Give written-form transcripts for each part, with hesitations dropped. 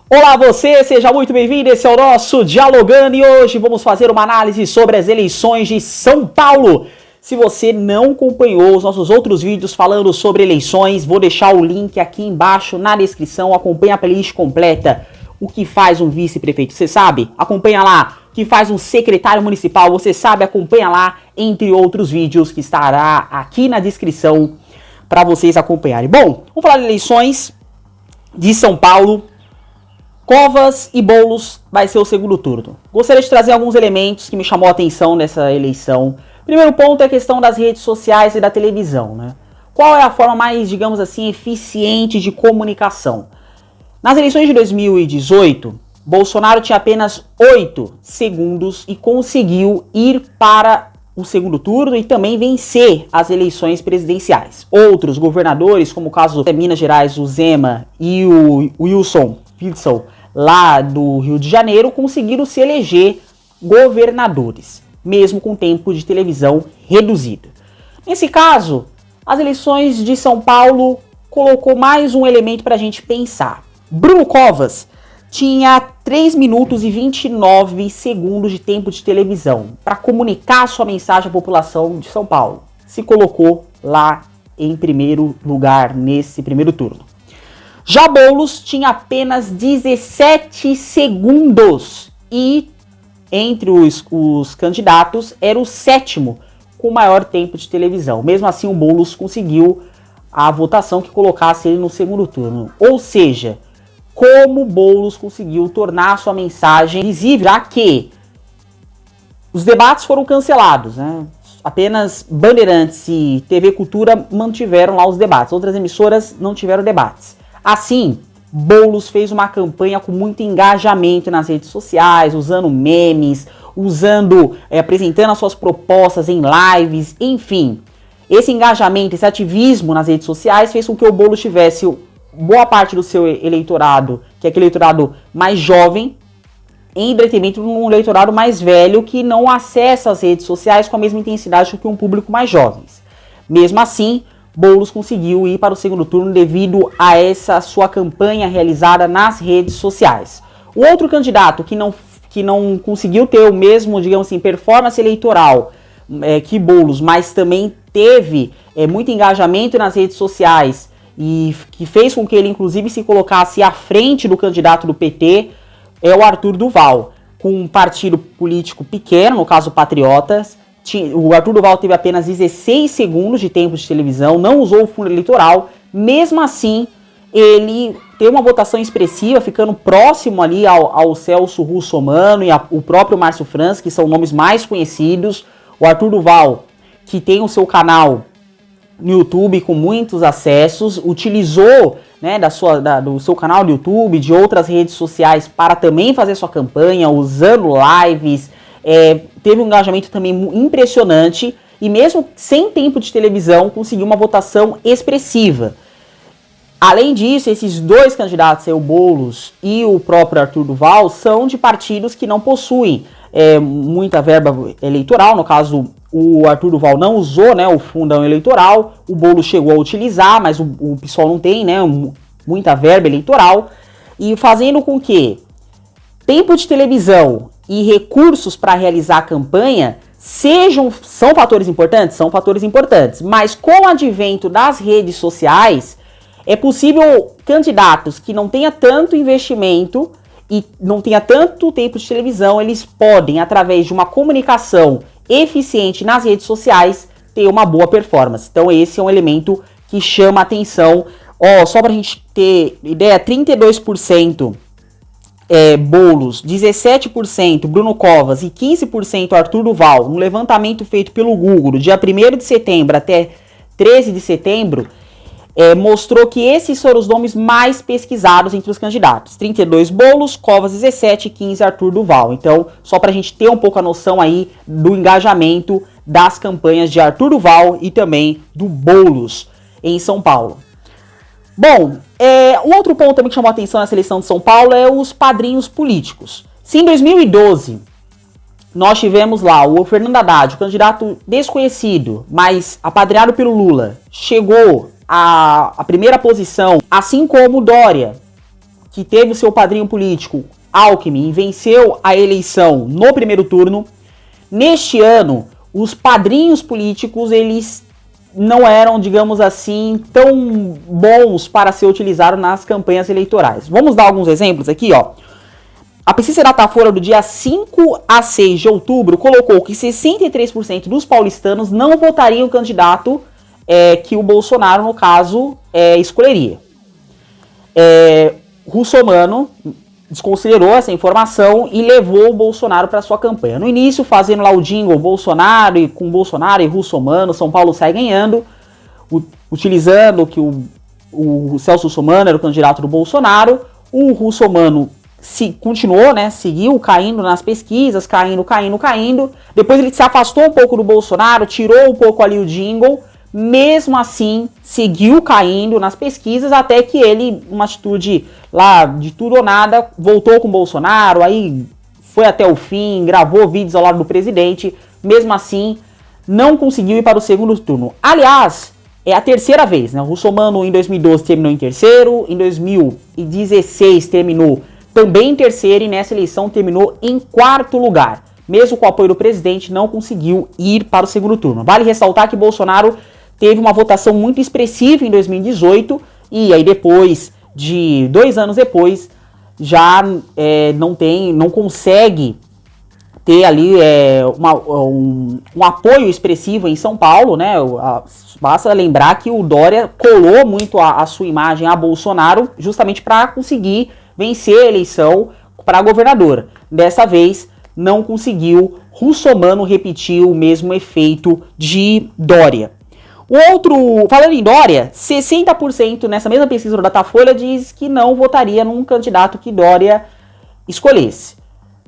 Olá você, seja muito bem-vindo, esse é o nosso Dialogando e hoje vamos fazer uma análise sobre as eleições de São Paulo. Se você não acompanhou os nossos outros vídeos falando sobre eleições, vou deixar o link aqui embaixo na descrição, acompanha a playlist completa. O que faz um vice-prefeito, você sabe? Acompanha lá. O que faz um secretário municipal, você sabe? Acompanha lá, entre outros vídeos que estará aqui na descrição para vocês acompanharem. Bom, vamos falar de eleições de São Paulo. Covas e Boulos vai ser o segundo turno. Gostaria de trazer alguns elementos que me chamou a atenção nessa eleição. Primeiro ponto é a questão das redes sociais e da televisão, né? Qual é a forma mais, digamos assim, eficiente de comunicação? Nas eleições de 2018, Bolsonaro tinha apenas 8 segundos e conseguiu ir para o segundo turno e também vencer as eleições presidenciais. Outros governadores, como o caso de Minas Gerais, o Zema e o Wilson Witzel, lá do Rio de Janeiro, conseguiram se eleger governadores, mesmo com tempo de televisão reduzido. Nesse caso, as eleições de São Paulo colocou mais um elemento para a gente pensar. Bruno Covas tinha 3 minutos e 29 segundos de tempo de televisão para comunicar sua mensagem à população de São Paulo. Se colocou lá em primeiro lugar nesse primeiro turno. Já Boulos tinha apenas 17 segundos e, entre os candidatos, era o sétimo com maior tempo de televisão. Mesmo assim, o Boulos conseguiu a votação que colocasse ele no segundo turno. Ou seja, como Boulos conseguiu tornar sua mensagem visível, já que os debates foram cancelados, né? Apenas Bandeirantes e TV Cultura mantiveram lá os debates. Outras emissoras não tiveram debates. Assim, Boulos fez uma campanha com muito engajamento nas redes sociais, usando memes, apresentando as suas propostas em lives, enfim. Esse engajamento, esse ativismo nas redes sociais fez com que o Boulos tivesse boa parte do seu eleitorado, que é aquele eleitorado mais jovem, em detrimento de um eleitorado mais velho que não acessa as redes sociais com a mesma intensidade que um público mais jovem. Mesmo assim, Boulos conseguiu ir para o segundo turno devido a essa sua campanha realizada nas redes sociais. O outro candidato que não conseguiu ter o mesmo, digamos assim, performance eleitoral que Boulos, mas também teve muito engajamento nas redes sociais e que fez com que ele inclusive se colocasse à frente do candidato do PT, é o Arthur Duval, com um partido político pequeno, no caso Patriotas. O Arthur Duval teve apenas 16 segundos de tempo de televisão, não usou o fundo eleitoral, mesmo assim ele teve uma votação expressiva, ficando próximo ali ao Celso Russomano e o próprio Márcio França, que são nomes mais conhecidos. O Arthur Duval, que tem o seu canal no YouTube com muitos acessos, utilizou, né, do seu canal no YouTube, de outras redes sociais para também fazer sua campanha, usando lives. Teve um engajamento também impressionante e mesmo sem tempo de televisão conseguiu uma votação expressiva. Além disso, esses dois candidatos, o Boulos e o próprio Arthur Duval, são de partidos que não possuem muita verba eleitoral. No caso, o Arthur Duval não usou, né, o fundão eleitoral, o Boulos chegou a utilizar, mas o PSOL não tem, né, muita verba eleitoral, e fazendo com que tempo de televisão e recursos para realizar a campanha são fatores importantes? São fatores importantes, mas com o advento das redes sociais, é possível candidatos que não tenham tanto investimento e não tenham tanto tempo de televisão, eles podem, através de uma comunicação eficiente nas redes sociais, ter uma boa performance. Então esse é um elemento que chama a atenção. Só para a gente ter ideia, 32% Boulos, 17% Bruno Covas e 15% Arthur Duval, no levantamento feito pelo Google do dia 1º de setembro até 13 de setembro, mostrou que esses foram os nomes mais pesquisados entre os candidatos. 32 Boulos, Covas 17 e 15 Arthur Duval. Então, só para a gente ter um pouco a noção aí do engajamento das campanhas de Arthur Duval e também do Boulos em São Paulo. Bom, um outro ponto também que chamou a atenção na eleição de São Paulo é os padrinhos políticos. Se em 2012 nós tivemos lá o Fernando Haddad, o candidato desconhecido, mas apadrinhado pelo Lula, chegou à primeira posição, assim como o Dória, que teve o seu padrinho político, Alckmin, e venceu a eleição no primeiro turno. Neste ano, os padrinhos políticos, eles não eram, digamos assim, tão bons para ser utilizados nas campanhas eleitorais. Vamos dar alguns exemplos aqui, ó. A pesquisa Datafolha do dia 5 a 6 de outubro colocou que 63% dos paulistanos não votariam o candidato que o Bolsonaro, no caso, escolheria. Russomano desconsiderou essa informação e levou o Bolsonaro para sua campanha. No início, fazendo lá o jingle Bolsonaro, e com Bolsonaro e Russomano, São Paulo sai ganhando, utilizando que o Celso Russomano era o candidato do Bolsonaro. O Russomano continuou, né, seguiu caindo nas pesquisas, caindo. Depois ele se afastou um pouco do Bolsonaro, tirou um pouco ali o jingle, mesmo assim seguiu caindo nas pesquisas, até que ele, uma atitude lá de tudo ou nada, voltou com o Bolsonaro, aí foi até o fim, gravou vídeos ao lado do presidente, mesmo assim não conseguiu ir para o segundo turno. Aliás, é a terceira vez, né? O Russomano em 2012 terminou em terceiro, em 2016 terminou também em terceiro e nessa eleição terminou em quarto lugar. Mesmo com o apoio do presidente, não conseguiu ir para o segundo turno. Vale ressaltar que Bolsonaro teve uma votação muito expressiva em 2018 e aí depois, 2 anos depois, já não consegue ter ali um apoio expressivo em São Paulo, né? Basta lembrar que o Dória colou muito a sua imagem a Bolsonaro justamente para conseguir vencer a eleição para governador. Dessa vez não conseguiu. Russomano repetiu o mesmo efeito de Dória. Falando em Dória, 60% nessa mesma pesquisa do Datafolha diz que não votaria num candidato que Dória escolhesse.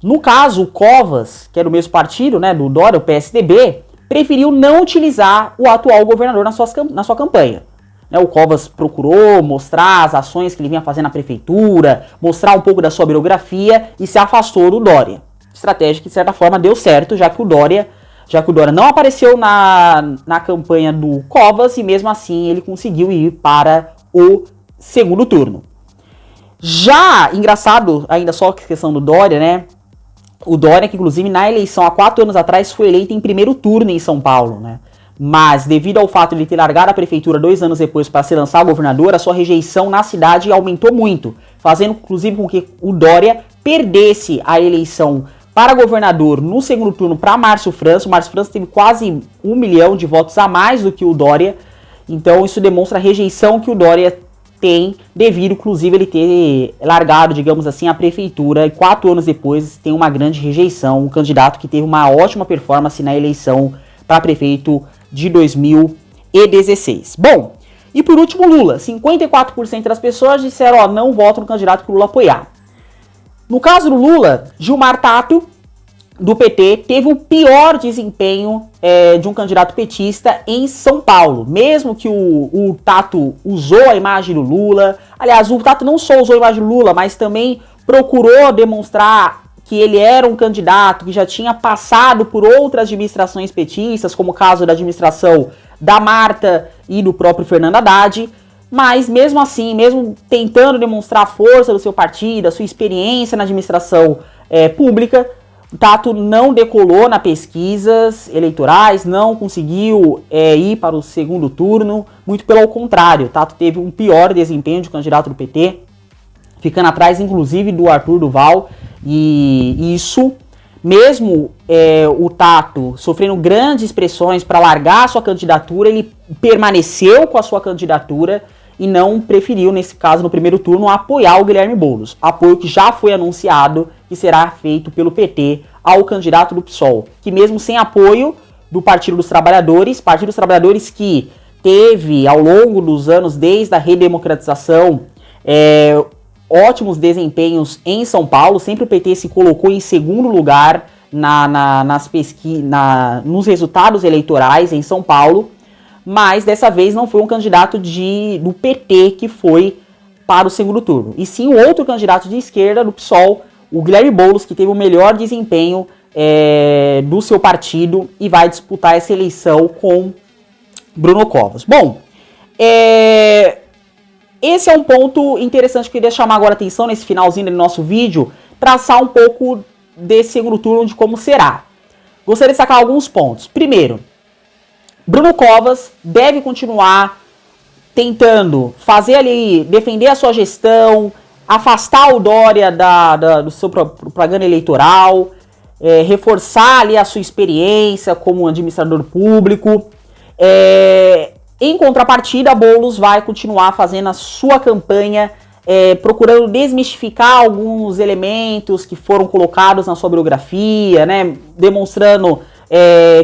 No caso, o Covas, que é do mesmo partido, né, do Dória, o PSDB, preferiu não utilizar o atual governador na sua campanha. O Covas procurou mostrar as ações que ele vinha fazendo na prefeitura, mostrar um pouco da sua biografia e se afastou do Dória. Estratégia que, de certa forma, deu certo, já que o Dória não apareceu na campanha do Covas e mesmo assim ele conseguiu ir para o segundo turno. Já, engraçado, ainda só a questão do Dória, né? O Dória, que inclusive na eleição há 4 anos atrás foi eleito em primeiro turno em São Paulo, né? Mas devido ao fato de ele ter largado a prefeitura 2 anos depois para se lançar governador, a sua rejeição na cidade aumentou muito, fazendo inclusive com que o Dória perdesse a eleição para governador no segundo turno para Márcio França. O Márcio França teve quase 1 milhão de votos a mais do que o Dória. Então isso demonstra a rejeição que o Dória tem, devido inclusive ele ter largado, digamos assim, a prefeitura. E 4 anos depois tem uma grande rejeição. Um candidato que teve uma ótima performance na eleição para prefeito de 2016. Bom, e por último Lula. 54% das pessoas disseram, não votam no candidato que o Lula apoiar. No caso do Lula, Gilmar Tato, do PT, teve o pior desempenho de um candidato petista em São Paulo. Mesmo que o Tato usou a imagem do Lula, aliás, o Tato não só usou a imagem do Lula, mas também procurou demonstrar que ele era um candidato que já tinha passado por outras administrações petistas, como o caso da administração da Marta e do próprio Fernando Haddad. Mas mesmo assim, mesmo tentando demonstrar a força do seu partido, a sua experiência na administração pública, o Tato não decolou nas pesquisas eleitorais, não conseguiu ir para o segundo turno, muito pelo contrário, o Tato teve um pior desempenho de candidato do PT, ficando atrás inclusive do Arthur Duval, e isso, mesmo o Tato sofrendo grandes pressões para largar a sua candidatura, ele permaneceu com a sua candidatura e não preferiu, nesse caso, no primeiro turno, apoiar o Guilherme Boulos. Apoio que já foi anunciado que será feito pelo PT ao candidato do PSOL, que mesmo sem apoio do Partido dos Trabalhadores que teve ao longo dos anos, desde a redemocratização, ótimos desempenhos em São Paulo, sempre o PT se colocou em segundo lugar nos resultados eleitorais em São Paulo, mas dessa vez não foi um candidato do PT que foi para o segundo turno, e sim o outro candidato de esquerda do PSOL, o Guilherme Boulos, que teve o melhor desempenho do seu partido e vai disputar essa eleição com Bruno Covas. Bom, esse é um ponto interessante que eu queria chamar agora a atenção nesse finalzinho do nosso vídeo, traçar um pouco desse segundo turno de como será. Gostaria de destacar alguns pontos. Primeiro, Bruno Covas deve continuar tentando fazer ali, defender a sua gestão, afastar o Dória do seu propaganda eleitoral, reforçar ali a sua experiência como administrador público. Em contrapartida, Boulos vai continuar fazendo a sua campanha, procurando desmistificar alguns elementos que foram colocados na sua biografia, né, demonstrando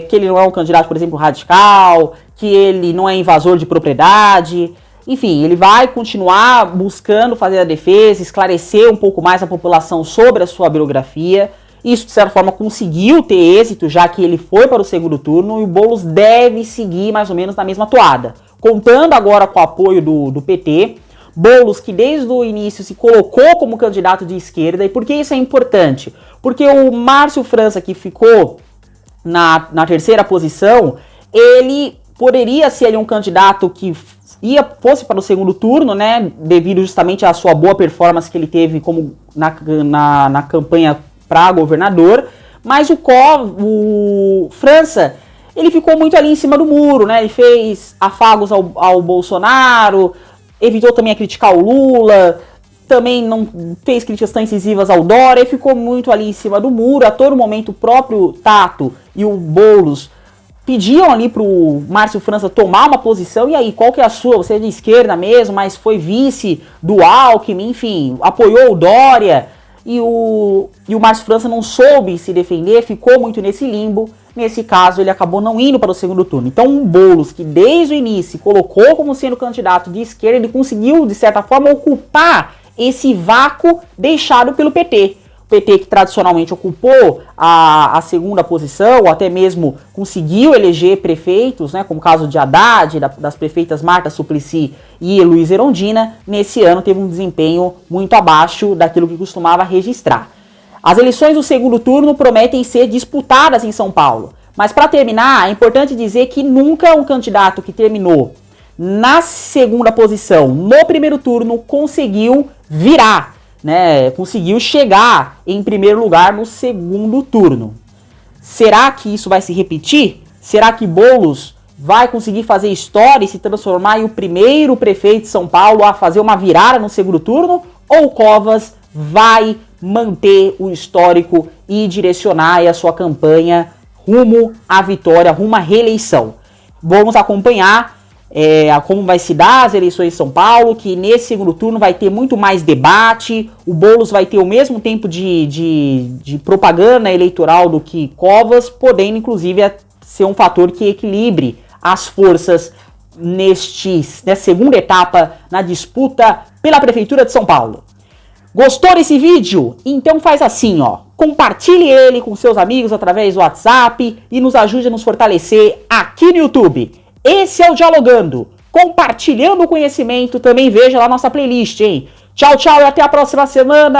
que ele não é um candidato, por exemplo, radical, que ele não é invasor de propriedade. Enfim, ele vai continuar buscando fazer a defesa, esclarecer um pouco mais a população sobre a sua biografia. Isso, de certa forma, conseguiu ter êxito, já que ele foi para o segundo turno, e o Boulos deve seguir mais ou menos na mesma toada. Contando agora com o apoio do PT, Boulos, que desde o início se colocou como candidato de esquerda. E por que isso é importante? Porque o Márcio França, que ficou na terceira posição, ele poderia ser ali um candidato que fosse para o segundo turno, né, devido justamente à sua boa performance que ele teve como na campanha para governador, mas o França, ele ficou muito ali em cima do muro, né, ele fez afagos ao Bolsonaro, evitou também a criticar o Lula, também não fez críticas tão incisivas ao Dória, e ficou muito ali em cima do muro. A todo momento o próprio Tato e o Boulos pediam ali pro Márcio França tomar uma posição. E aí, qual que é a sua? Você é de esquerda mesmo, mas foi vice do Alckmin, enfim, apoiou o Dória. E o Márcio França não soube se defender, ficou muito nesse limbo. Nesse caso, ele acabou não indo para o segundo turno. Então, um Boulos que desde o início se colocou como sendo candidato de esquerda, ele conseguiu, de certa forma, ocupar esse vácuo deixado pelo PT. O PT, que tradicionalmente ocupou a segunda posição, ou até mesmo conseguiu eleger prefeitos, né, como o caso de Haddad, das prefeitas Marta Suplicy e Luiz Erundina, nesse ano teve um desempenho muito abaixo daquilo que costumava registrar. As eleições do segundo turno prometem ser disputadas em São Paulo. Mas para terminar, é importante dizer que nunca um candidato que terminou na segunda posição no primeiro turno conseguiu virar, né? Conseguiu chegar em primeiro lugar no segundo turno. Será que isso vai se repetir? Será que Boulos vai conseguir fazer história e se transformar em o primeiro prefeito de São Paulo a fazer uma virada no segundo turno? Ou Covas vai manter o histórico e direcionar a sua campanha rumo à vitória, rumo à reeleição? Vamos acompanhar como vai se dar as eleições de São Paulo, que nesse segundo turno vai ter muito mais debate. O Boulos vai ter o mesmo tempo de propaganda eleitoral do que Covas, podendo inclusive ser um fator que equilibre as forças nessa segunda etapa na disputa pela Prefeitura de São Paulo. Gostou desse vídeo? Então faz assim, ó. Compartilhe ele com seus amigos através do WhatsApp e nos ajude a nos fortalecer aqui no YouTube. Esse é o Dialogando, compartilhando o conhecimento. Também veja lá nossa playlist, hein? Tchau, tchau e até a próxima semana!